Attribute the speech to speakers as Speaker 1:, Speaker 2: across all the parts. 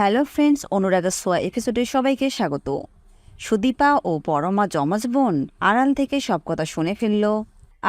Speaker 1: Hello friends, অনুরাগা সোয়া এপিসোডে সবাইকে স্বাগত। সুদীপা ও পরমা যমজ বোন আড়াল থেকে সব কথা শুনে ফেলল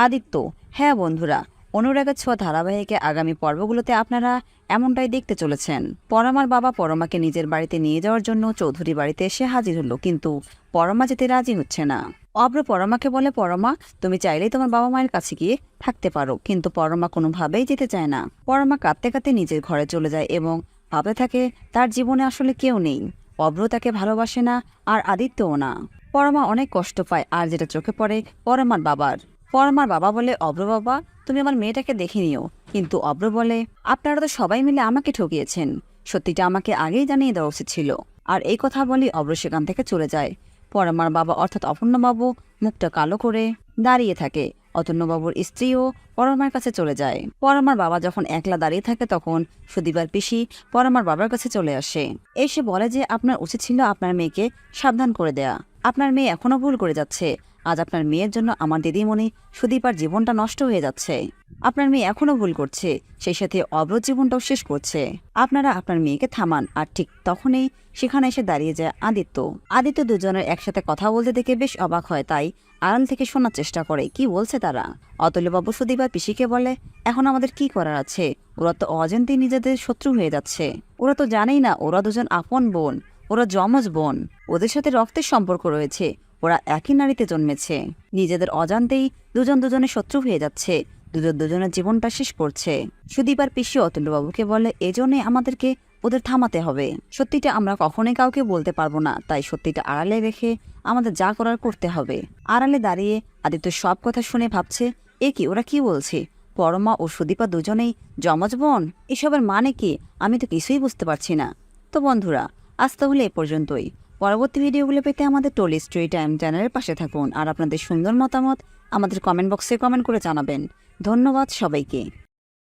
Speaker 1: আদিত্য। হ্যাঁ বন্ধুরা, অনুরাগা ছোঁয়া ধারাবাহিকে আগামী পর্বগুলোতে আপনারা এমনটাই দেখতে চলেছেন। পরমার বাবা পরমাকে নিজের বাড়িতে নিয়ে যাওয়ার জন্য চৌধুরী বাড়িতে এসে হাজির হলো, কিন্তু পরমা যেতে রাজি হচ্ছে না। অব্র পরমাকে বলে, পরমা তুমি চাইলেই তোমার বাবা মায়ের কাছে গিয়ে থাকতে পারো, কিন্তু পরমা কোনোভাবেই যেতে চায় না। পরমা কাঁদতে কাঁদতে নিজের ঘরে চলে যায় এবং ভাবতে থাকে তার জীবনে আসলে কেউ নেই। অব্র তাকে ভালোবাসে না, আর আদিত্যও না। পরমা অনেক কষ্ট পায়, আর যেটা চোখে পড়ে পরমার বাবার। পরমার বাবা বলে, অব্র বাবা তুমি আমার মেয়েটাকে দেখে নিও। কিন্তু অব্র বলে, আপনারা তো সবাই মিলে আমাকে ঠকিয়েছেন, সত্যিটা আমাকে আগেই জানিয়ে দেওয়া উচিত ছিল। আর এই কথা বলি অব্র সেখান থেকে চলে যায়। পরমার বাবা অর্থাৎ অপর্ণবাবু মুখটা কালো করে দাঁড়িয়ে থাকে। অতন্যবাবুর স্ত্রীও পরমার কাছে চলে যায়। পরমার বাবা যখন একলা দাঁড়িয়ে থাকে তখন সুদীপার পিসি পরমার বাবার কাছে চলে আসে। এসে বলে যে আপনার উচিত ছিল আপনার মেয়েকে সাবধান করে দেয়া। আপনার মেয়ে এখনো ভুল করে যাচ্ছে। আজ আপনার মেয়ের জন্য আমার দিদিমণি সুদীপার জীবনটা নষ্ট হয়ে যাচ্ছে। আপনার মেয়ে এখনো ভুল করছে, সেই সাথে অব্র জীবনটাও শেষ করছে। আপনারা আপনার মেয়েকে থামান। আর ঠিক তখনই সেখানে এসে দাঁড়িয়ে যায় আদিত্য। আদিত্য দুজনের একসাথে কথা বলতে দেখে বেশ অবাক হয়, তাই আড়াল থেকে শোনার চেষ্টা করে কি বলছে তারা। অতুল্যবাবু সুদীপার পিসিকে বলে, এখন আমাদের কি করার আছে? ওরা তো অজান্তেই নিজেদের শত্রু হয়ে যাচ্ছে। ওরা তো জানেই না ওরা দুজন আপন বোন, ওরা যমজ বোন, ওদের সাথে রক্তের সম্পর্ক রয়েছে, ওরা একই নারীতে জন্মেছে। নিজেদের অজান্তেই দুজন দুজনের শত্রু হয়ে যাচ্ছে, দুজন দুজনের জীবনটা শেষ করছে। সুদীপার পিসি অতুল্যবাবুকে বলে, এজন্যই আমাদেরকে ওদের থামাতে হবে। সত্যিটা আমরা কখনোই কাউকে বলতে পারবো না, তাই সত্যিটা আড়ালে রেখে আমাদের যা করার করতে হবে। আড়ালে দাঁড়িয়ে আদিত্য সব কথা শুনে ভাবছে, এ কি ওরা কি বলছে? পরমা ও সুদীপা দুজনেই যমজ বোন, এসবের মানে কি? আমি তো কিছুই বুঝতে পারছি না। তো বন্ধুরা, আজ তাহলে এ পর্যন্তই। পরবর্তী ভিডিওগুলো পেতে আমাদের টলি স্টোরি টাইম চ্যানেলের পাশে থাকুন, আর আপনাদের সুন্দর মতামত আমাদের কমেন্ট বক্সে কমেন্ট করে জানাবেন। ধন্যবাদ সবাইকে।